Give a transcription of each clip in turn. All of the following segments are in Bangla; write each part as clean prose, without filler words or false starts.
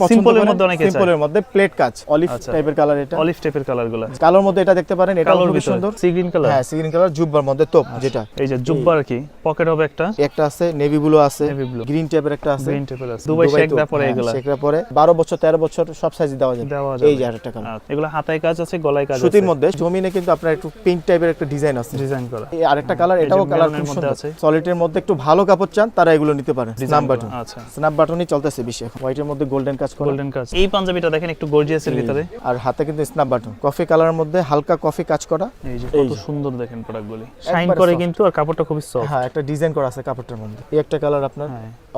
পছন্দ করেন সিম্পলের মধ্যে প্লেট কাজ অলিভ টাইপের কালার, এটা অলিভ টাইপের কালারগুলো কালোর মধ্যে এটা দেখতে পারেন, এটা খুব সুন্দর সি গ্রিন কালার। হ্যাঁ, সি গ্রিন কালার জুব্বার মধ্যে টপ, যেটা এই যে জুব্বার কি পকেট হবে একটা আছে নেভি ব্লু আছে, নেভি ব্লু গ্রিন টাইপের একটা আছে, গ্রিন টাইপের আছে দুবাই শেকদা পরে এগুলা শেকদা পরে 12 বছর 13 বছর সব সাইজ দেওয়া যায়। এই যে আরেকটা কালার, এগুলা হাতায় কাজ আছে, গলায় কাজ আছে, সুতির মধ্যে জমিনে কিন্তু আপনার একটু পিঙ্ক টাইপের একটা ডিজাইন আছে, ডিজাইন করা। এই আরেকটা কালার, এটাও কালার খুব সুন্দর আছে। সলিডের মধ্যে একটু ভালো কাপড় চান তারা এগুলো নিতে পারেন। স্ন্যাপ বাটন, আচ্ছা স্ন্যাপ বাটনই চলতেছে বেশি এখন। হোয়াইটের মধ্যে গোল্ডেন কাজ করা, গোল্ডেন কাজ। এই পাঞ্জাবিটা দেখেন একটু গর্জিয়াসের ভিতরে, আর হাতে কিন্তু স্ন্যাপ বাটন কফি কালারের মধ্যে হালকা কফি কাজ করা। এই যে কত সুন্দর দেখেন প্রোডাক্টগুলি, শাইন করে কিন্তু, আর কাপড়টা খুবই সফট। হ্যাঁ, একটা ডিজাইন করা আছে কাপড়টার মধ্যে। এই একটা কালার আপনার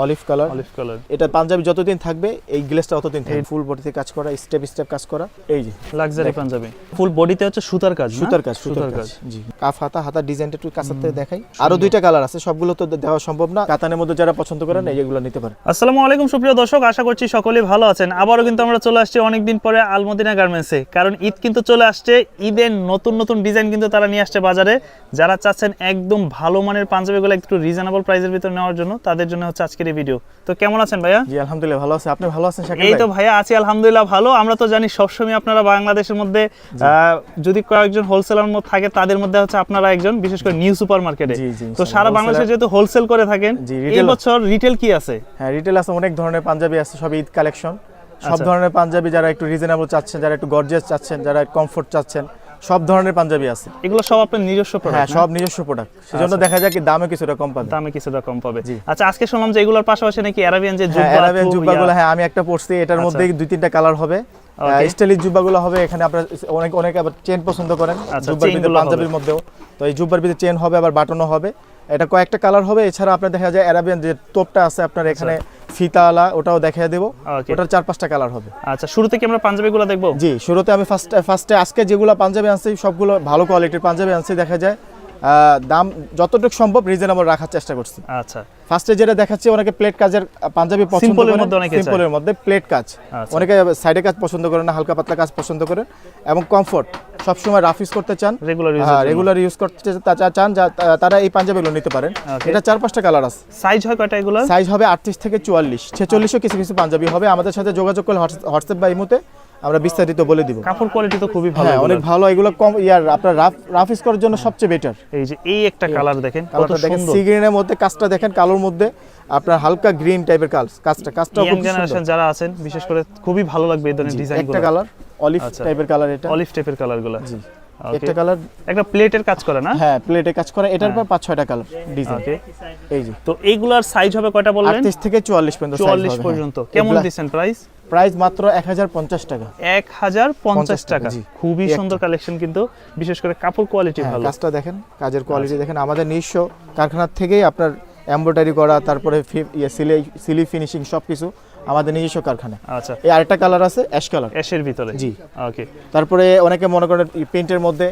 অলিভ কালার, অলিভ কালার। এটা পাঞ্জাবি যতদিন থাকবে এই গ্লেসটা ততদিন থাকবে। ফুল বডিতে কাজ করা, স্টেপ স্টেপ কাজ করা। এই যে লাক্সারি পাঞ্জাবি, ফুল বডিতে হচ্ছে সুতার কাজ, সুতার কাজ। জি, কাফ হাতা ডিজাইনটা একটু কাছের থেকে দেখাই। আরো দুইটা কালার আছে, সবগুলো তো দেওয়া সম্ভব না। কাতানের মধ্যে যারা পছন্দ করেন এইগুলো নিতে পারেন। আসসালামু আলাইকুম সুপ্রিয় দর্শক, আশা করছি সকলেই ভালো আছেন। আবারও কিন্তু আমরা চলে আসছি অনেকদিন পরে আলমদিনা গার্মেন্টসে, কারণ ঈদ কিন্তু চলে আসছে। ঈদের নতুন নতুন ডিজাইন কিন্তু তারা নিয়ে আসছে বাজারে। যারা চাচ্ছেন একদম ভালো মানের পাঞ্জাবিগুলো একটু রিজনেবল প্রাইসের ভিতর নেওয়ার জন্য, তাদের জন্য হচ্ছে আজকের এই ভিডিও। তো কেমন আছেন ভাইয়া? জি আলহামদুলিল্লাহ ভালো আছি, আপনি ভালো আছেন? এই তো ভাইয়া আছি আলহামদুলিল্লাহ ভালো। আমরা তো জানি সবসময় আপনারা বাংলাদেশের মধ্যে যদি কয়েকজন হোলসেলার মধ্যে থাকে, তাদের মধ্যে হচ্ছে আপনারা একজন, বিশেষ করে নিউ সুপার মার্কেটে। তো সারা বাংলাদেশে যেহেতু হোলসেল করে থাকেন, এই বছর রিটেল কি আছে? হ্যাঁ, রিটেল আছে, অনেক ধরনের পাঞ্জাবি আছে, সব ঈদ কালেকশন। সব ধরনের পাঞ্জাবি, যারা একটু রিজনেবল চাচ্ছেন, যারা একটু গর্জিয়াস চাচ্ছেন, যারা কমফোর্ট চাচ্ছেন, সব ধরনের পাঞ্জাবি আছে। এগুলো সব আপনার নিজস্ব প্রোডাক্ট? হ্যাঁ, সব নিজস্ব প্রোডাক্ট, সেজন্য দেখা যায় কি দামে কিছুটা কম পাবে। আচ্ছা, আজকে শুনলাম যে এগুলোর পাশাপাশি নাকি আরাবিয়ান যে জুব্বাগুলো, হ্যাঁ আমি একটা পরছি, এটার মধ্যে 2-3টা কালার হবে। স্টাইলিশ জুব্বাগুলো হবে। এখানে আপনারা অনেকে আবার চেন পছন্দ করেন জুব্বার ভিতরে, পাঞ্জাবির মধ্যেও। তো এই জুব্বার ভিতরে চেন হবে, আবার বাটনও হবে। এটা কয়েকটা কালার হবে। এছাড়া আপনার দেখা যায় আরাবিয়ান যে তোপটা আছে আপনার এখানে ফিতাওয়ালা, ওটাও দেখিয়ে দেবো। ওটার 4-5টা কালার হবে। আচ্ছা, শুরুতে কি আমরা পাঞ্জাবিগুলো দেখবো? জি, শুরুতে আমি ফার্স্টে আজকে যেগুলো পাঞ্জাবি আনছি সবগুলো ভালো কোয়ালিটির পাঞ্জাবি আনছি। দেখা যায় দাম যতটুকু সম্ভব রিজনেবল রাখার চেষ্টা করছি। আচ্ছা, ফার্স্টে যেটা দেখাচ্ছি, অনেকে প্লেট কাজের পাঞ্জাবি পছন্দ করেন, সিম্পলের মধ্যে প্লেট কাজ। অনেকে সাইডে কাজ পছন্দ করেন না, হালকা পাতলা কাজ পছন্দ করেন, এবং কমফোর্ট সবসময় রাফ ইউজ করতে চান, রেগুলার ইউজ করতে চান, তারা এই পাঞ্জাবিগুলো নিতে পারেন। এটা 4-5টা কালার আছে। সাইজ হয় কয়টা এগুলো? সাইজ হবে 38 থেকে 44, 46ও কিছু কিছু পাঞ্জাবি হবে। আমাদের সাথে যোগাযোগ করলে হোয়াটসঅ্যাপ বা ইমোতে আমরা বিস্তারিত বলে দিব। কাপড় কোয়ালিটি তো খুবই ভালো, অনেক ভালো। এগুলো কম আপনার রাফ ইউজ করার জন্য সবচেয়ে বেটার। এই যে এই একটা কালার দেখেন, কত সুন্দর। সি গ্রিনের মধ্যে কাজটা দেখেন, কালোর মধ্যে আপনার হালকা গ্রিন টাইপের কাজটা খুব জেনারেশন যারা আছেন বিশেষ করে খুবই ভালো লাগবে এই ধরনের ডিজাইনগুলো। একটা কালার অলিভ টাইপের কালার, এটা অলিভ টাইপের কালারগুলো। জি, একটা কালার, একটা প্লেটের কাজ করে না? হ্যাঁ, প্লেটের কাজ করে। এটার পর 5-6টা কালার ডিজাইন। এই যে, তো এইগুলার সাইজ হবে কয়টা বললেন? 38 থেকে 44 পর্যন্ত। 44 পর্যন্ত। কেমন দিবেন প্রাইস? মাত্র 1050 টাকা। 1050 টাকা। খুবই সুন্দর কালেকশন, কিন্তু বিশেষ করে কাপড় কোয়ালিটি ভালো। কাজটা দেখেন, কাজের কোয়ালিটি দেখেন। আমাদের নিজস্ব কারখানা থেকেই আপনার এমব্রয়ডারি করা, তারপরে সিলি ফিনিশিং সবকিছু আমাদের নিজস্ব কারখানা। আচ্ছা, এই আরেকটা কালার আছে অ্যাশ কালার, অ্যাশের ভিতরে। জি, ওকে। তারপরে অনেকে মনে করেন প্রিন্টের মধ্যে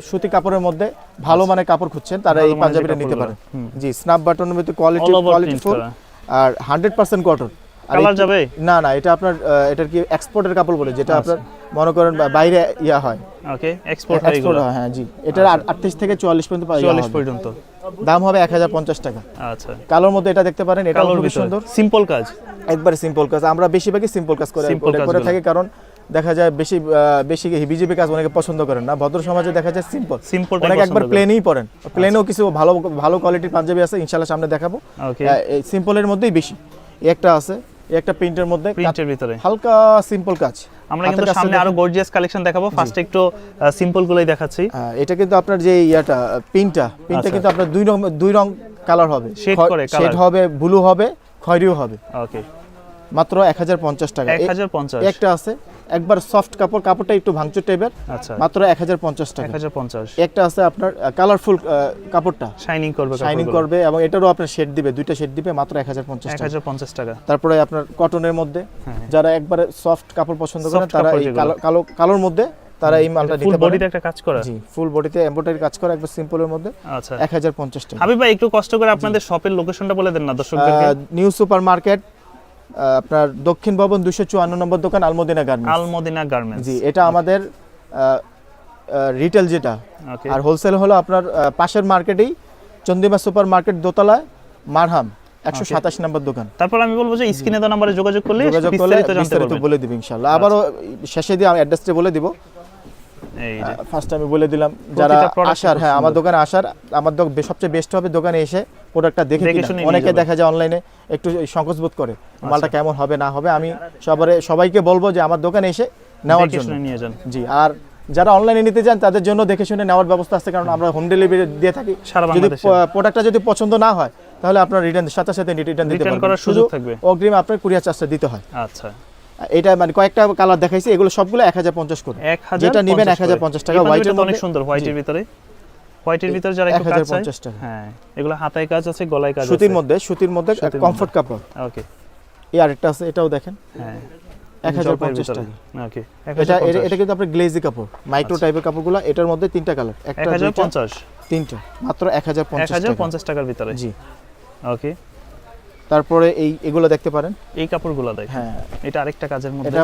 সুতি কাপড়ের মধ্যে ভালো মানের কাপড় খুঁজছেন, তারা এই পাঞ্জাবিটা নিতে পারেন। জি, স্ন্যাপ বাটনের মধ্যে কোয়ালিটিফুল আর 100% কটন। কালার যাবে না, এটা আপনার এটার কি এক্সপোর্টের কাপড় বলে, যেটা আপনার মনে করেন বাইরে ইয়া হয়। ওকে, এক্সপোর্ট হয়। হ্যাঁ জি, এটা 38 থেকে 44 পর্যন্ত পাওয়া যায়। 44 পর্যন্ত। দাম হবে 1050 টাকা। আচ্ছা, কালোর মধ্যে এটা দেখতে পারেন, এটা খুব সুন্দর, সিম্পল কাজ, একবারে সিম্পল কাজ। আমরা বেশিরভাগই সিম্পল কাজ করে থাকি, কারণ দেখা যায় বেশি হিবিজিবি কাজ অনেকে পছন্দ করেন না। ভদ্র সমাজে দেখা যায় সিম্পল, অনেকে একবার প্লেনই পরেন। প্লেনেও কিছু ভালো কোয়ালিটির পাঞ্জাবি আছে, ইনশাআল্লাহ সামনে দেখাবো। এই সিম্পলের মধ্যেই বেশি। একটা আছে, একটা প্রিন্টের মধ্যে, প্রিন্টের ভিতরে হালকা সিম্পল কাজ। আমরা কিন্তু সামনে আরো গর্জিয়াস কালেকশন দেখাবো। ফার্স্ট একটু সিম্পল গুলোই দেখাচ্ছি। এটা কিন্তু আপনার যে প্রিন্টটা কিন্তু আপনার দুই রং কালার হবে, শেড হবে, ব্লু হবে, খয়েরিও হবে। ওকে, মাত্র 1050 টাকা। 1050। একটা আছে একবার সফট কাপড়টা একটু ভাঙচুর টাইপের, মাত্র 1050 টাকা। 1050। একটা আছে আপনার কালারফুল কাপড়টা শাইনিং করবে, এবং এটারও আপনার শেড দিবে, দুইটা শেড দিবে, মাত্র 1050 টাকা। তারপরে আপনার কটনের মধ্যে যারা একবারে সফট কাপড় পছন্দ করেন, তারা এই কালোর মধ্যে তারা এই মালটা নিতে পারে। ফুল বডিতে একটা কাজ করা। জি, ফুল বডিতে এমব্রয়ডারি কাজ করা, একবার সিম্পলের মধ্যে। আচ্ছা, 1050 টাকা। হাবিব ভাই একটু কষ্ট করে আপনাদের শপের লোকেশনটা বলে দেন না দর্শকদেরকে। নিউ সুপার মার্কেট, আপনার দক্ষিণ ভবন 254 নম্বর দোকান, আলমদিনা গার্মেন্টস। জি, এটা আমাদের রিটেল যেটা। আর হোলসেল হলো আপনার পাশের মার্কেটেই চন্দিমা সুপার মার্কেট দোতলায় মারহাম 127 নম্বর দোকান। তারপর আমি বলবো যে স্ক্রিনে দেওয়া নম্বরে যোগাযোগ করলে বিস্তারিত বলে দিব ইনশাআল্লাহ। আবারও শেষে দিয়ে আমি অ্যাড্রেসটা বলে দিব। এই যে ফার্স্ট আমি বলে দিলাম যারা আসার, হ্যাঁ আমার দোকানে আসার, আমার সবচেয়ে বেস্ট হবে দোকানে এসে প্রোডাক্টটা দেখে কিনা। অনেকে দেখা যায় অনলাইনে একটু সংকোচ বোধ করে মালটা কেমন হবে না হবে। আমি সবাইকে বলবো যে আমার দোকানে এসে নেওয়ার জন্য নিয়ে যান। জি, আর যারা অনলাইনে নিতে চান তাদের জন্য দেখে শুনে নেওয়ার ব্যবস্থা আছে, কারণ আমরা হোম ডেলিভারি দিয়ে থাকি। যদি প্রোডাক্টটা যদি পছন্দ না হয় তাহলে আপনার রিটার্ন সাথে রিটার্ন দিতে পারবেন, করার সুযোগ থাকবে। অগ্রিম আপনার কুরিয়ার চার্জটা দিতে হয়। আচ্ছা, এটা মানে কয়েকটা কালার দেখাইছি, এগুলো সবগুলো 1050 করে। যেটা নেবেন 1050 টাকা। হোয়াইটের মধ্যে অনেক সুন্দর, হোয়াইটের ভিতরে, হোয়াইটের ভিতরে যারা একটু কাজ চায় 1050 টাকা। হ্যাঁ, এগুলো হাতায় কাজ আছে, গলায় কাজ আছে, সুতির মধ্যে কমফর্ট কাপড়। ওকে, এই আরেকটা আছে, এটাও দেখেন। হ্যাঁ, 1050 টাকা। ওকে, এটা কিন্তু আপনার গ্লেজি কাপড়, মাইক্রো টাইপের কাপড়গুলো। এটার মধ্যে তিনটা কালার, একটা 1050, তিনটা, মাত্র 1050 টাকার ভিতরে। জি, ওকে। তারপরে এগুলো দেখতে পারেন, এই কাপড়গুলো দেখেন। হ্যাঁ, এটা আরেকটা কাজের মধ্যে। এটা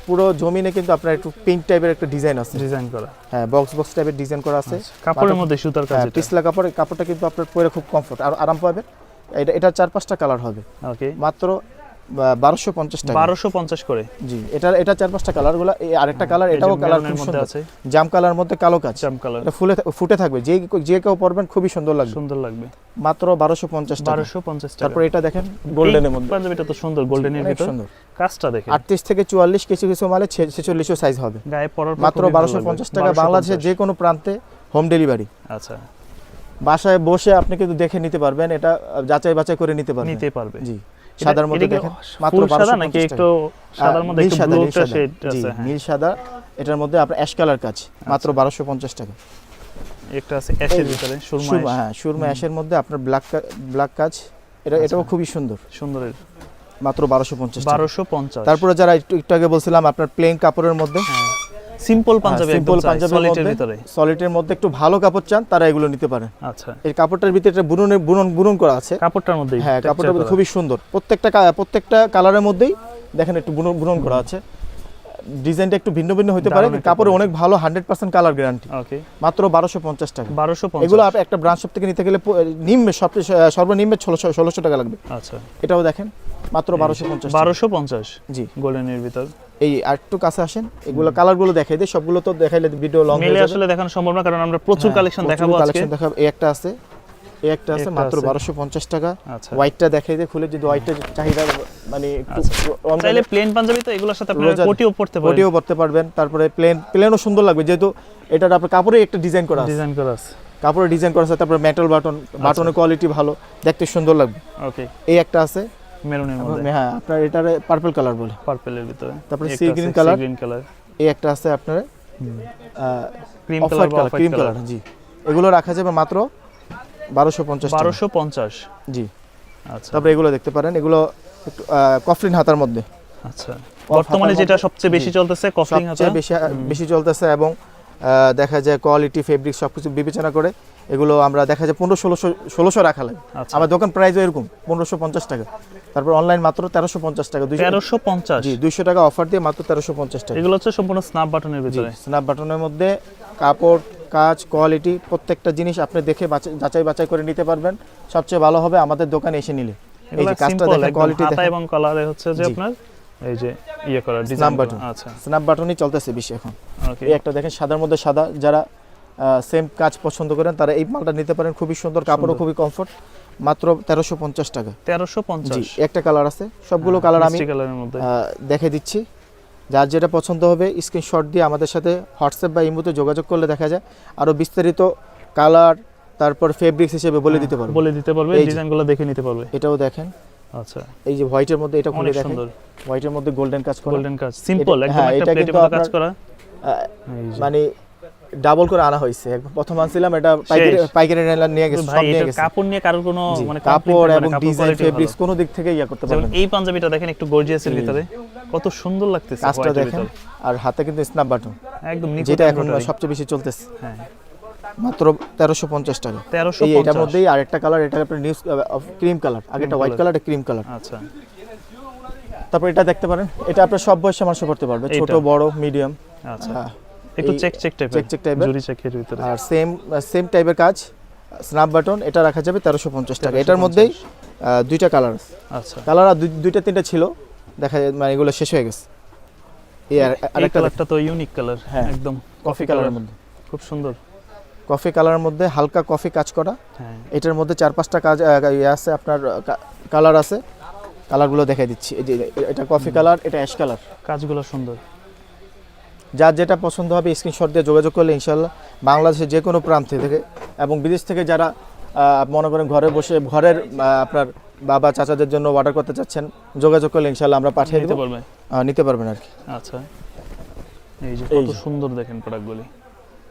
পুরো জমিনে কিন্তু আপনার একটু পিঙ্ক টাইপের একটা ডিজাইন আছে, ডিজাইন করা। হ্যাঁ, বক্স টাইপের ডিজাইন করা আছে। কাপড়ের মধ্যে সুতার কাজ, এটা পিছলা কাপড়টা কিন্তু আপনার পরে খুব কমফর্ট আর আরাম পাবেন। এটা 4-5টা কালার হবে। ওকে, মাত্র 1250 টাকা। 1250 করে। জি, এটা 4-5টা কালারগুলো। এই আরেকটা কালার, এটাও কালার খুব সুন্দর আছে, জাম কালার মধ্যে কালো কাজ। জাম কালার, এটা ফুটে থাকবে, যে কেউ পরবেন খুবই সুন্দর লাগবে। মাত্র 1250 টাকা। 1250 টাকা। তারপর এটা দেখেন গোল্ডেনের মধ্যে, পাঞ্জাবিটা তো সুন্দর, গোল্ডেনের ভিতর সুন্দর কাজটা দেখেন। 38 থেকে 44, কিছু মালে 46ও সাইজ হবে। গায়ে পরার মাত্র 1250 টাকা। বাংলাদেশের যে কোনো প্রান্তে হোম ডেলিভারি। আচ্ছা, বাসায় বসে আপনি কিন্তু দেখে নিতে পারবেন, এটা যাচাই বাছাই করে নিতে পারবে। জি, সাদার মধ্যে দেখেন, মাত্র 1250 টাকা। একটু সাদার মধ্যে একটু ব্লুটা শেড আছে, হ্যাঁ, নীল সাদা। এটার মধ্যে আপনার অ্যাশ কালার কাজ, মাত্র 1250 টাকা। একটা আছে অ্যাশের ভিতরে, সুরমা, হ্যাঁ, সুরমা অ্যাশের মধ্যে আপনার ব্ল্যাক কাজ। এটাও খুবই সুন্দরের, মাত্র 1250। তারপরে যারা একটু আগে বলছিলাম আপনার প্লেন কাপড়ের মধ্যে, সিম্পল পাঞ্জাবি, সিম্পল পাঞ্জাবির ভিতরে, সলিডের মধ্যে একটু ভালো কাপড় চান তারা এগুলো নিতে পারেন। আচ্ছা, এই কাপড়টার ভিতরে একটা বুনন করা আছে কাপড়টার মধ্যে। হ্যাঁ, কাপড়টার মধ্যে খুবই সুন্দর। প্রত্যেকটা কালারের মধ্যেই দেখেন একটু বুনন করা আছে। ডিজাইনটা একটু ভিন্ন হতে পারে, কাপড়ে অনেক ভালো 100% কালার গ্যারান্টি। ওকে, মাত্র 1250 টাকা। 1250। এগুলো আপনি একটা ব্রাঞ্চ শপ থেকে নিতে গেলে সর্বনিম্ন 1600 টাকা লাগবে। আচ্ছা, এটাও দেখেন, মাত্র 1250। 1250। জি, গোল্ডেনের ভিতর। এই আরেকটু কাছে আসেন, এগুলো কালারগুলো দেখাই দেই। সবগুলো তো দেখাইলে ভিডিও লং হয়ে যাবে, আসলে দেখানো সম্ভব না, কারণ আমরা প্রচুর কালেকশন দেখাবো আজকে। এই একটা আছে মাত্র 1250 টাকা। আচ্ছা, হোয়াইটটা দেখাই দেই খুলে, যদি হোয়াইটের চাহিদা মানে একটু চাইলে প্লেন পাঞ্জাবি তো এগুলোর সাথে আপনারা কোটিও পড়তে পারবেন। তারপরে প্লেনও সুন্দর লাগবে, যেহেতু এটার আপনার কাপড়ে একটা ডিজাইন করা আছে। কাপড়ে ডিজাইন করা আছে। তারপরে মেটাল বাটনের কোয়ালিটি ভালো, দেখতে সুন্দর লাগবে। ওকে, এই একটা আছে মেরুনের মধ্যে, হ্যাঁ, আপনার এটারে পার্পল কালার বলে, পার্পলের ভিতরে। তারপরে সি গ্রিন কালার। এই একটা আছে আপনার ক্রিম কালার। জি, এগুলো রাখা যাবে মাত্র 1250। জি, আচ্ছা। তারপরে এগুলো দেখতে পারেন, এগুলো একটু কফলিন হাতার মধ্যে। আচ্ছা, বর্তমানে যেটা সবচেয়ে বেশি চলতেছে কফলিন হাতা, বেশি চলতেছে। এবং দেখা যায় কোয়ালিটি, ফেব্রিক সবকিছু বিবেচনা করে এগুলো আমরা দেখা যায় 1500-1600 রাখা লাগে। আমার দোকান প্রাইসও এরকম 1550 টাকা। তারপর অনলাইন মাত্র 1350 টাকা। 1350। জি, 200 টাকা অফার দিয়ে মাত্র 1350 টাকা। এগুলো হচ্ছে সম্পূর্ণ স্ন্যাপ বাটনের ভিতরে। স্ন্যাপ বাটনের মধ্যে কাপড়, কাজ, কোয়ালিটি প্রত্যেকটা জিনিস আপনি দেখে যাচাই বাছাই করে নিতে পারবেন। সবচেয়ে ভালো হবে আমাদের দোকানে এসে নিলে। এই যে কাজটা দেখেন, কোয়ালিটি দেখেন, এবং কালারে হচ্ছে যে আপনার এই যে করা ডিজাইন বাটন। আচ্ছা, স্ন্যাপ বাটনই চলতেছে বেশি এখন। এই একটা দেখেন, সাদার মধ্যে সাদা। যারা সেম কাজ পছন্দ করেন তারা এই মালটা নিতে পারেন, খুবই সুন্দর, কাপড়ও খুবই কমফর্ট। মাত্র 1350 টাকা। 1350। জি, একটা কালার আছে, সবগুলো কালার আমি দেখে দিচ্ছি। যার যেটা পছন্দ হবে স্ক্রিনশট দিয়ে আমাদের সাথে হোয়াটসঅ্যাপ বা ইমোতে যোগাযোগ করলে দেখা যায় আরো বিস্তারিত কালার, তারপর ফেব্রিক্স হিসেবে বলে দিতে পারবে, ডিজাইনগুলো দেখে নিতে পারবে। এটাও দেখেন। আচ্ছা, এই যে হোয়াইটের মধ্যে, এটা খুলে দেখেন, হোয়াইটের মধ্যে গোল্ডেন কাজ করা, সিম্পল একদম একটা প্লেটের মধ্যে কাজ করা, মানে ডাবল করে আনা হয়েছে। প্রথম আনছিলাম, এটা পাইকারি নিয়ে গেছে, সব নিয়ে গেছে। কাপড় নিয়ে কারো কোনো মানে কাপড় এবং ডিজাইন, ফেব্রিক্স কোনো দিক থেকে করতে পারবেন। এই পাঞ্জাবিটা দেখেন, একটু গর্জিয়াসের ভিতরে কত সুন্দর লাগতেছে, কাজটা দেখেন। আর হাতে কিন্তু স্ন্যাপ বাটন, একদম যেটা এখন সবচেয়ে বেশি চলতেছে। হ্যাঁ, মাত্র 1350 টাকা। এটার মধ্যেই আরেকটা কালার, এটা আপনার নিউজ ক্রিম কালার, আগেটা হোয়াইট কালার, এটা ক্রিম কালার। আচ্ছা, তারপর এটা দেখতে পারেন, এটা আপনার সব বয়সের মানুষ পড়তে পারবে, ছোট বড় মিডিয়াম। আচ্ছা, একটু চেক টাইপের, জুরি চেকের ভিতরে। আর সেম টাইপের কাজ, স্ন্যাপ বাটন, এটা রাখা যাবে 1350 টাকা। এটার মধ্যেই দুইটা কালার আছে। আচ্ছা, কালার আর দুইটা তিনটা ছিল, দেখা যায় মানে এগুলো শেষ হয়ে গেছে। এই এই কালারটা তো ইউনিক কালার, হ্যাঁ, একদম কফি কালারের মধ্যে, খুব সুন্দর। কফি কালারের মধ্যে হালকা কফি কাজ করা। হ্যাঁ, এটার মধ্যে 4-5টা কাজ আছে, আপনার কালার আছে। কালারগুলো দেখাই দিচ্ছি। এই যে এটা কফি কালার, এটা অ্যাশ কালার। কাজগুলো সুন্দর। যার যেটা পছন্দ হবে স্ক্রিনশট দিয়ে যোগাযোগ করলে ইনশাল্লাহ বাংলাদেশের যে কোনো প্রান্ত থেকে এবং বিদেশ থেকে যারা মনে করেন ঘরে বসে ঘরের আপনার বাবা চাচাদের জন্য অর্ডার করতে চাচ্ছেন, যোগাযোগ করলে ইনশাল্লাহ আমরা পাঠিয়ে নিতে দেব, পারবেন। নিতে পারবেন আর কি। আচ্ছা, এই যে কত সুন্দর দেখেন প্রোডাক্টগুলি।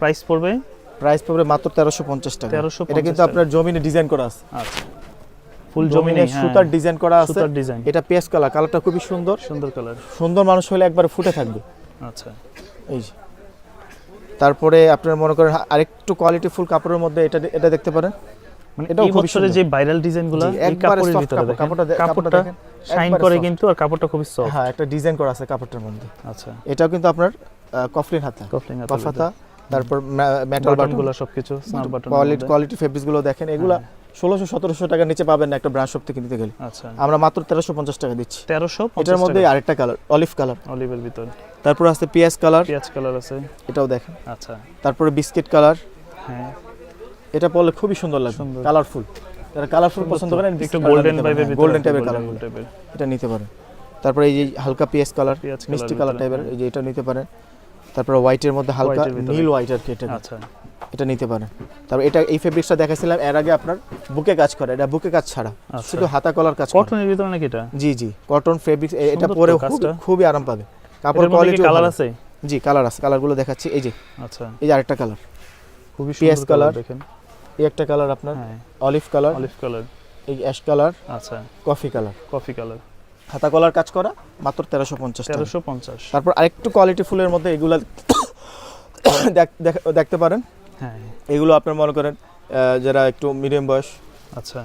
প্রাইস পড়বে মাত্র 1350 টাকা। 1350 এটা কিন্তু আপনার জমিনে ডিজাইন করা আছে। আচ্ছা, ফুল জমিনে সুতার ডিজাইন করা আছে। সুতার ডিজাইন, এটা পেস্ট কালার, কালারটা খুবই সুন্দর। সুন্দর কালার, সুন্দর মানুষ হলে একবার ফুটে থাকবে। আচ্ছা, এই যে তারপরে আপনারা মনে করেন আরেকটু কোয়ালিটি ফুল কাপড়ের মধ্যে এটা দেখতে পারেন। মানে এটাও এই খুব বছরে যে ভাইরাল ডিজাইনগুলো এই কাপড়ের ভিতরে দেখেন, কাপড়টা শাইন করে কিন্তু, আর কাপড়টা খুবই সফট। হ্যাঁ, একটা ডিজাইন করা আছে কাপড়টার মধ্যে। আচ্ছা, এটাও কিন্তু আপনার কফলিন হাতা, কফাতা, তারপর মেটাল বাটনগুলো সবকিছু স্ন্যাপ বাটন। কোয়ালিটি ফেব্রিক্স গুলো দেখেন, এগুলা 1600-1700 টাকার নিচে পাবেন না একটা ব্র্যান্ড শপ থেকে নিতে গেলে। আচ্ছা, আমরা মাত্র 1350 টাকা দিচ্ছি। 1350। এটার মধ্যে আরেকটা কালার অলিভ কালার, অলিভের ভিতর। তারপর আছে পিয়াজ কালার আছে, এটাও দেখেন। আচ্ছা, তারপরে বিস্কিট কালার। হ্যাঁ, এটা পরলে খুবই সুন্দর লাগে, কালারফুল। যারা কালারফুল পছন্দ করেন, একটু গোল্ডেন ভাইবের ভিতর, গোল্ডেন টাইপের কালার, এটা নিতে পারেন। তারপরে এই যে হালকা পিয়াজ কালার, মিষ্টি কালার টাইপের, এই যে এটা নিতে পারেন। তারপরে হোয়াইটের মধ্যে হালকা নীল হোয়াইট আর কি, এটা আচ্ছা, এটা নিতে পারেন। তারপর এটা এই ফেব্রিক্সটা দেখাছিলাম এর আগে, আপনার বুকে কাজ করে, এটা বুকে কাজ ছাড়া শুধু হাতা কলার কাজ করে। কটনের ভিতর নাকি এটা? জি জি, কটন ফেব্রিক্স। এটা পরে খুবই আরাম পাবে। কাপড় কোয়ালিটি কালার আছে? জি, কালার আছে, কালারগুলো দেখাচ্ছি। এই যে, আচ্ছা, এই যে আরেকটা কালার, খুবই পিয়াজ কালার দেখেন। এই একটা কালার আপনার, অলিভ কালার, এই অ্যাশ কালার, আচ্ছা, কফি কালার। হাতা কলার কাজ করা, মাত্র 1350। তারপর আরেকটু কোয়ালিটি ফুলের মধ্যে এগুলা দেখতে পারেন। হ্যাঁ, এগুলো আপনার মনে করেন যারা একটু মিডিয়াম বয়স, আচ্ছা,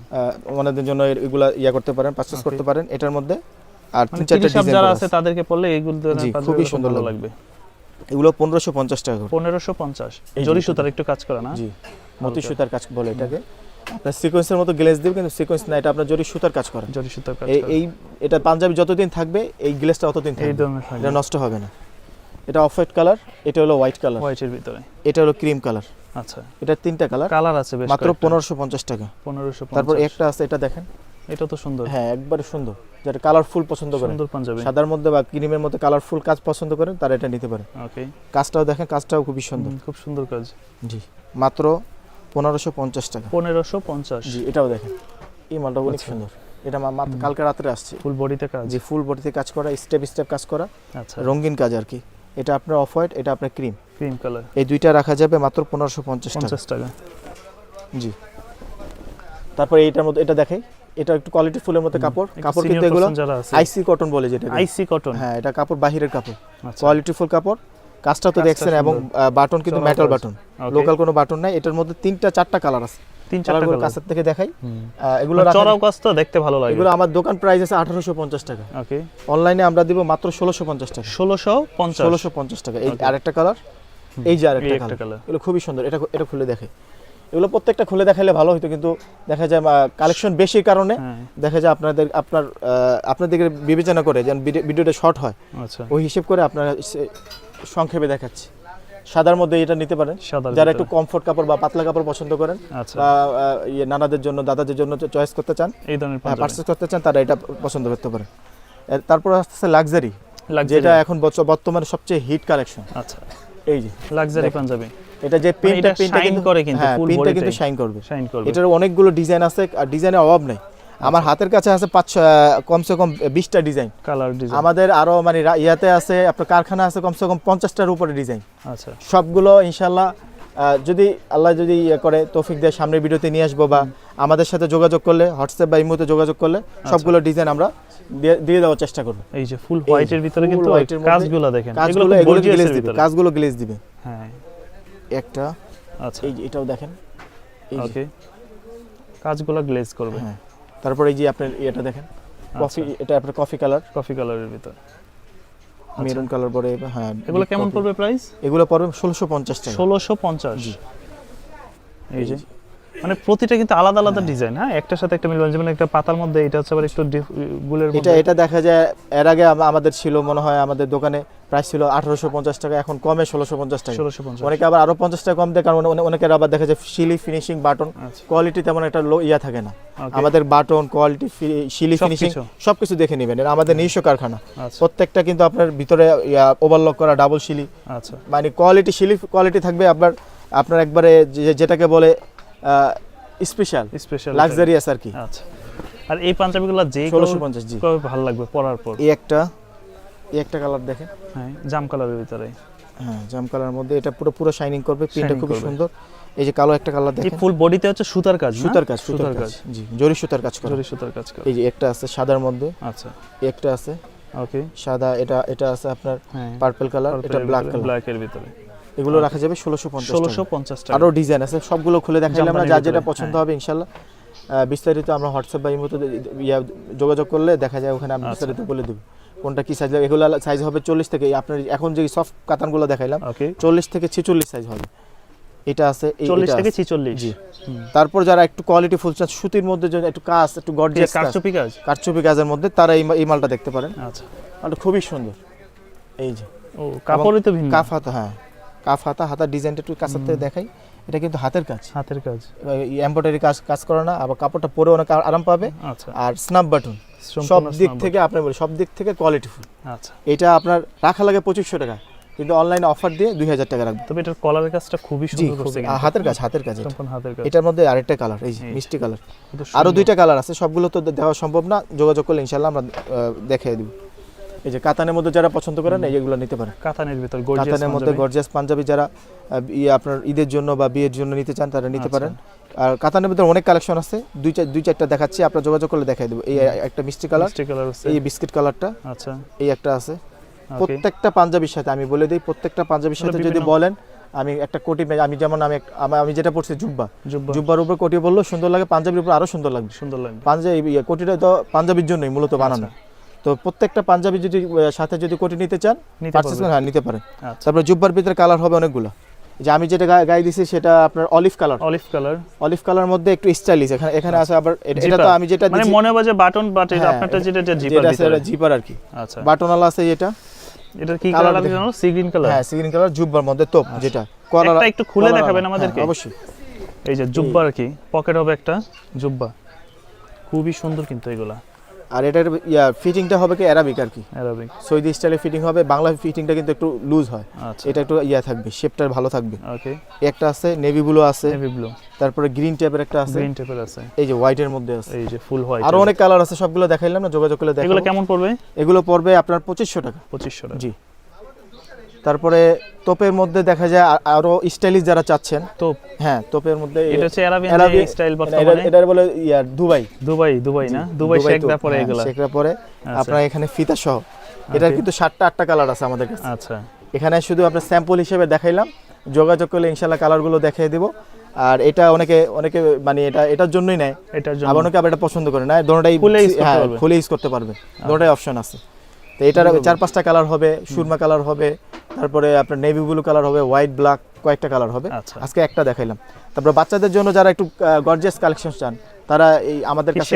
ওনাদের জন্য এগুলা করতে পারেন, পারচেজ করতে পারেন। এটার মধ্যে আর 3-4টা ডিজাইন যারা আছে তাদেরকে পড়লে এগুলো খুবই সুন্দর লাগবে। এগুলো 1550 টাকা করে। 1550 জরি সুতার একটু কাজ করা না? জি, মতি সুতার কাজ বলে এটাকে। আপনার সিকোয়েন্সের মতো গ্লেজ দিবে, কিন্তু সিকোয়েন্স না, এটা আপনার জরি সুতার কাজ করা। জরি সুতার কাজ এই এটা পাঞ্জাবি যতদিন থাকবে এই গ্লেজটা ততদিন থাকবে, এই ধরনের থাকবে, এটা নষ্ট হবে না। এটা অফ হোয়াইট কালার, এটা হলো হোয়াইট কালার, হোয়াইটের ভিতরে, এটা হলো ক্রিম কালার। আচ্ছা, এটা তিনটা কালার আছে বেশ, মাত্র 1550 টাকা। 1550। তারপর একটা আছে, এটা দেখেন, এটা তো সুন্দর। হ্যাঁ, একবারে সুন্দর। যারা কালারফুল পছন্দ করেন, সুন্দর পাঞ্জাবি, সাদার মধ্যে বা ক্রিমের মধ্যে কালারফুল কাজ পছন্দ করেন, তারা এটা নিতে পারে। ওকে, কাজটাও দেখেন, কাজটাও খুবই সুন্দর, খুব সুন্দর কাজ। জি, মাত্র 1550 টাকা। 1550। জি, এটাও দেখেন, এই মালটা অনেক সুন্দর। এটা মাত্র কালকে রাত্রে আসছে। ফুল বডিতে কাজ? জি, ফুল বডিতে কাজ করা, স্টেপ কাজ করা, আচ্ছা, রঙিন কাজ আর কি। এটা আপনার অফ হোয়াইট, এটা আপনার ক্রিম কালার। এই দুইটা রাখা যাবে মাত্র 1550 টাকা। জি, তারপরে এইটার মধ্যে এটা দেখাই, এটা একটু কোয়ালিটি ফুলের মধ্যে কাপড় কিন্তু এগুলো আইসি কটন বলে, যেটা আইসি কটন। হ্যাঁ, এটা কাপড় বাহিরের কাপড়, কোয়ালিটি ফুল কাপড়। কাজটা তো দেখছেন, এবং বাটন কিন্তু মেটাল বাটন, লোকাল কোনো বাটন নাই। এটার মধ্যে 3-4টা কালার আছে, 3-4টা কালার কাছের থেকে দেখাই। এগুলো চড়াও কাজ তো দেখতে ভালো লাগে। এগুলো আমার দোকান প্রাইস আছে 1850 টাকা। ওকে, অনলাইনে আমরা দিব মাত্র 1650 টাকা। 1650 টাকা। এই আরেকটা কালার, এই যে আরেকটা কালার, এগুলো খুবই সুন্দর। এটা খুলে দেখে, এগুলো প্রত্যেকটা খুলে দেখাইলে ভালো হতো, কিন্তু দেখা যায় কালেকশন বেশির কারণে দেখা যায় আপনাদেরকে বিবেচনা করে যেন ভিডিওটা শর্ট হয়, আচ্ছা, ওই হিসেব করে আপনারা সংক্ষেপে দেখাচ্ছি। সাদার মধ্যে এটা নিতে পারেন, যারা একটু কমফোর্ট কাপড় বা পাতলা কাপড় পছন্দ করেন, বা নানাদের জন্য, দাদাদের জন্য চয়েস করতে চান, এই ধরনের পারচেজ করতে চান, তারা এটা পছন্দ করতে পারেন। তারপর আসছে লাক্সারি, যেটা এখন বর্তমানে সবচেয়ে হিট কালেকশন। আচ্ছা, এই যে লাক্সারি পাঞ্জাবি, এটা যে প্রিন্টটা কিন্তু করে, কিন্তু ফুল বডিতে কিন্তু শাইন করবে। এটার অনেকগুলো ডিজাইন আছে, আর ডিজাইনের অভাব নাই। আমার হাতের কাছে আছে কমসে কম 20টা ডিজাইন, কালার ডিজাইন। আমাদের আরো মানে ইয়াতে আছে, আপনার কারখানা আছে কমসে কম 50টার উপরে ডিজাইন। আচ্ছা, সবগুলো ইনশাআল্লাহ যদি আল্লাহ যদি করে তৌফিক দেয়, সামনের ভিডিওতে নিয়ে আসবো, বা আমাদের সাথে যোগাযোগ করলে, হোয়াটসঅ্যাপ বা ইমোতে যোগাযোগ করলে সবগুলো ডিজাইন আমরা দিয়ে দেওয়ার চেষ্টা করব। এই যে ফুল হোয়াইটের ভিতরে কিন্তু কাজগুলো দেখেন, কাজগুলো গ্লেজ দিবে। হ্যাঁ, একটা, আচ্ছা, এই যে এটাও দেখেন, ওকে, কাজগুলো গ্লেজ করবে। হ্যাঁ, তারপর এই যে আপনার এটা দেখেন, কফি, এটা আপনার কফি কালারের ভিতর, মেরুন কালার পরে। হ্যাঁ, এগুলো কেমন পড়বে প্রাইস? এগুলো পড়বে 1650 টাকা। 1650। এই যে মানে প্রতিটা কিন্তু আলাদা আলাদা ডিজাইন, হ্যাঁ একটার সাথে একটা মিলবে, যেমন একটা পাতার মধ্যে এটা হচ্ছে আবার একটু গুলের মধ্যে। এটা দেখা যায় এর আগে আমাদের ছিল মনে হয় আমাদের দোকানে প্রাইস ছিল 1850 টাকা, এখন কমে 1650 টাকা। 1650 অনেকে আবার আরো 50 টাকা কম দেয়, কারণ অনেকের আবার দেখা যায় শিলি ফিনিশিং বাটন কোয়ালিটি তেমন একটা ইয়া থাকে না। আমাদের বাটন কোয়ালিটি শিলি ফিনিশিং সবকিছু দেখে নেবেন, এটা আমাদের নিজস্ব কারখানা। প্রত্যেকটা কিন্তু আপনার ভিতরে ওভারলক করা ডাবল শিলি, আচ্ছা মানে কোয়ালিটি শিলি কোয়ালিটি থাকবে আপনার একবারে যেটাকে বলে স্পেশাল লাক্সারিয়াস আর কি। আচ্ছা আর এই পাঞ্জাবিগুলো যে 1650 জি ভালো লাগবে পরার পর। এই একটা কালার দেখেন, হ্যাঁ জাম কালারের ভিতরে, হ্যাঁ জাম কালারের মধ্যে এটা পুরো শাইনিং করবে, প্রিন্টটা খুব সুন্দর। এই যে কালো একটা কালার দেখেন, এই ফুল বডিতে হচ্ছে সুতার কাজ, সুতার কাজ জি, জরি সুতার কাজ করা, জরি সুতার কাজ করা। এই যে একটা আছে সাদার মধ্যে, আচ্ছা একটা আছে ওকে সাদা, এটা আছে আপনার পার্পল কালার, এটা ব্ল্যাক এর ভিতরে। এগুলো রাখা যাবে 1650 টাকা। আরো ডিজাইন আছে, সবগুলো খুলে দেখাইলাম না, যার যেটা পছন্দ হবে ইনশাআল্লাহ বিস্তারিত আমরা হোয়াটসঅ্যাপ বা ইমোতে যোগাযোগ করলে দেখা যায়, ওখানে আমি বিস্তারিত বলে দেব কোনটা কি সাইজ লাগবে। এগুলো সাইজ হবে 40 থেকে, আপনার এখন যে সফট কাতানগুলো দেখাইলাম 40 থেকে 46 সাইজ হবে। এটা আছে 40 থেকে 46 জি। তারপর যারা একটু কোয়ালিটি ফুল চান, সুতির মধ্যে যদি একটু কাজ, একটু গর্জিয়াস কারচুপি কাজের মধ্যে, তারা এই মালটা দেখতে পারেন। আচ্ছা মালটা খুবই সুন্দর। এই যে ও কাপড়ই তো ভিন্ন, কাফ হাতা, হ্যাঁ কাফ হাতার ডিজাইনটা একটু কাছের থেকে দেখাই, এটা কিন্তু হাতের কাজ এমব্রয়ডারি কাজ করা না, আবার কাপড়টা পরে অনেক আরাম পাবে। আচ্ছা আর স্ন্যাপ বাটন সব দিক থেকে আপনার সব দিক থেকে কোয়ালিটিফুল। আচ্ছা এটা আপনার রাখা লাগে 2500 টাকা, কিন্তু অনলাইনে অফার দিয়ে 2000 টাকা রাখবে। তবে এটার কলারের কাজটা খুবই সুন্দর করছে, হাতের কাজ সম্পূর্ণ হাতের কাজ। এটার মধ্যে আরেকটা কালার, এই যে মিষ্টি কালার, আরো দুইটা কালার আছে, সবগুলো তো দেওয়া সম্ভব না, যোগাযোগ করলে ইনশাআল্লাহ আমরা দেখিয়ে দিব। এই যে কাতানের মধ্যে যারা পছন্দ করেন এইগুলো নিতে পারেন, কাতানের ভিতর কাতানের মধ্যে গর্জিয়াস পাঞ্জাবি যারা আপনার ঈদের জন্য বা বিয়ের জন্য নিতে চান তারা নিতে পারেন। আর কাতানের ভিতরে অনেক কালেকশন আছে, দুই চারটা দেখাচ্ছি, আপনারা যোগাযোগ করলে দেখাই দেব। এই একটা মিষ্টি কালার, এই বিস্কিট কালারটা, আচ্ছা এই একটা আছে। প্রত্যেকটা পাঞ্জাবির সাথে আমি বলে দিই, প্রত্যেকটা পাঞ্জাবির সাথে যদি বলেন আমি একটা কোটি, আমি যেমন আমি যেটা পড়ছি জুব্বার উপর কোটি বললো সুন্দর লাগে, পাঞ্জাবির উপর আরো সুন্দর লাগবে। পাঞ্জাবি কোটিটা তো পাঞ্জাবির জন্যই মূলত বানানো। তো প্রত্যেকটা পাঞ্জাবি যদি সাথে যদি কোটি নিতে চান হ্যাঁ নিতে পারেন। তারপরে জুব্বার ভিতরে কালার হবে অনেকগুলো, যে আমি যেটা গায়ে দিছি সেটা আপনার অলিভ কালার মধ্যে একটু স্টাইলিশ, এখানে আছে আবার এটা তো আমি যেটা মানে মনে হয় যে বাটন আপনারটা যেটা জিপার আর কি। আচ্ছা বাটনওয়ালা আছে, এটা কি কালার আছে জানো? সি গ্রিন কালার, হ্যাঁ সি গ্রিন কালার জুব্বার মধ্যে টপ, যেটা একটা একটু খুলে দেখাবেন আমাদেরকে? অবশ্যই। এই যে জুব্বা আর কি, পকেট হবে একটা জুব্বা, খুবই সুন্দর কিন্তু এগুলা। আর এটার ফিটিংটা হবে কি অ্যারাবিক আর কি, অ্যারাবিক সৌদি স্টাইলে ফিটিং হবে, বাংলা ফিটিংটা কিন্তু একটু লুজ হয়। এটা একটু থাকবে, শেপটা ভালো থাকবে। ওকে একটা আছে নেভি ব্লু আছে, নেভি ব্লু, তারপরে গ্রিন টাইপের একটা আছে, এই যে হোয়াইটের মধ্যে আছে, এই যে ফুল হোয়াইট, আর অনেক কালার আছে, সবগুলো দেখাইলাম না, যোগাযোগ করলে দেখাবো। এগুলো কেমন পড়বে? এগুলো পড়বে আপনার 2500 টাকা। 2500 টাকা জি। তারপরে তোপের মধ্যে দেখা যায় আরো স্টাইলিশ যারা চাচ্ছেন, তোপ, হ্যাঁ তোপের মধ্যে এটা হচ্ছে আরাবিয়ান স্টাইল বর্তমানে, এটা বলে দুবাই না, দুবাই শেখদা পরে, এগুলা শেখদা পরে আপনার এখানে ফিতা সহ। এটার কিন্তু 7টা 8টা কালার আছে আমাদের কাছে। আচ্ছা এখানে শুধু আপনার স্যাম্পল হিসেবে দেখাইলাম, যোগাযোগ করলে ইনশাআল্লাহ কালারগুলো দেখিয়ে দেব। আর এটা অনেকে মানে এটার জন্যই নেয়, আবার অনেকে আবার এটা পছন্দ করে না, দোনোটাই খুলে ইউজ করতে পারবে, দোনোটাই অপশন আছে। তো এটার 4-5টা কালার হবে, সুরমা কালার হবে, তারপরে আপনার নেভি ব্লু কালার হবে, হোয়াইট ব্ল্যাক কয়েকটা কালার হবে। আজকে একটা দেখাইলাম। তারপর বাচ্চাদের জন্য যারা একটু গর্জিয়াস কালেকশন চান তারা এই আমাদের কাছে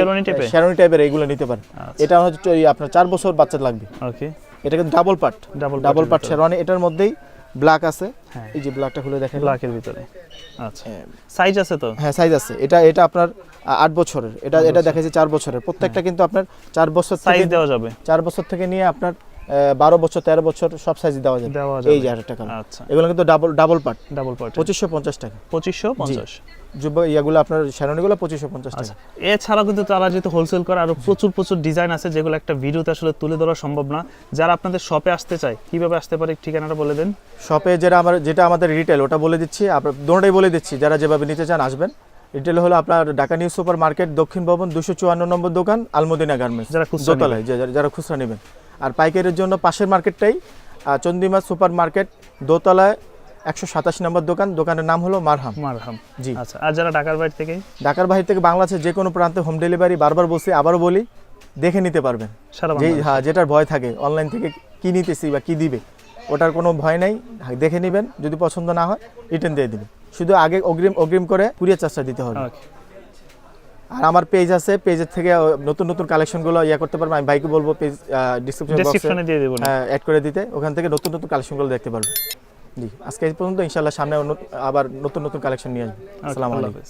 শেরওয়ানি টাইপের এইগুলো নিতে পারেন। এটা হচ্ছে আপনার 4 বছর বাচ্চা লাগবে। ওকে, এটা কিন্তু ডাবল পার্ট শেরওয়ানি, এটার মধ্যেই ব্ল্যাক আছে, এই যে ব্ল্যাকটা খুলে দেখেন, ব্ল্যাকের ভিতরে। আচ্ছা সাইজ আছে তো? হ্যাঁ সাইজ আছে। এটা আপনার 8 বছরের, এটা দেখাইছে 4 বছরের। প্রত্যেকটা কিন্তু আপনার 4 বছর সাইজ দেওয়া যাবে, 4 বছর থেকে নিয়ে আপনার 12 বছর 13 বছর সব সাইজ দেওয়া যাবে। এই যে আরেকটা কালার। আচ্ছা এগুলো কিন্তু ডাবল পার্ট 2550 টাকা। 2550 জুব্বা ইয়াগুলো আপনার শেরওয়ানিগুলো 2550 টাকা। এছাড়া কিন্তু তারা যেহেতু হোলসেল করে, আরো প্রচুর ডিজাইন আছে যেগুলো একটা ভিডিওতে আসলে তুলে ধরা সম্ভব না। যারা আপনাদের শপে আসতে চায় কিভাবে আসতে পারে, ঠিকানাটা বলে দেন। শপে যেটা আমাদের রিটেল ওটা বলে দিচ্ছি, আপনারা দুটোটাই বলে দিচ্ছি, যারা যেভাবে নিতে চান আসবেন। রিটেল হলো আপনার ঢাকা নিউ সুপার মার্কেট দক্ষিণ ভবন 254 নম্বর দোকান, আলমদিনা গার্মেন্টস, যারা খুচরা নেবেন। আর পাইকারির জন্য পাশের মার্কেটটাই চন্দিমা সুপার মার্কেট, দোতলায় 127 নম্বর দোকান, দোকানের নাম হলো মারহাম। জি। আচ্ছা, আর যারা ঢাকার বাইরে থেকে বাংলাদেশের যে কোনো প্রান্তে হোম ডেলিভারি, বারবার বলছি আবারও বলি, দেখে নিতে পারবেন। যেটার ভয় থাকে অনলাইন থেকে কি নিতেছি বা কি দিবে, ওটার কোনো ভয় নাই, দেখে নেবেন, যদি পছন্দ না হয় রিটার্ন দিয়ে দিবেন, শুধু আগে অগ্রিম করে কুরিয়ার চার্জটা দিতে হবে। ওকে। আর আমার পেজ আছে, পেজের থেকে নতুন নতুন কালেকশনগুলো করতে পারবো। আমি ভাইকে বলবো পেজ ডেসক্রিপশনে দিয়ে দেব না। অ্যাড করে দিতে, ওখান থেকে নতুন নতুন কালেকশনগুলো দেখতে পারবে। জি, আজকে এই পর্যন্ত, ইনশাআল্লাহ সামনে আবার নতুন নতুন কালেকশন নিয়ে আসবো। আসসালামু আলাইকুম।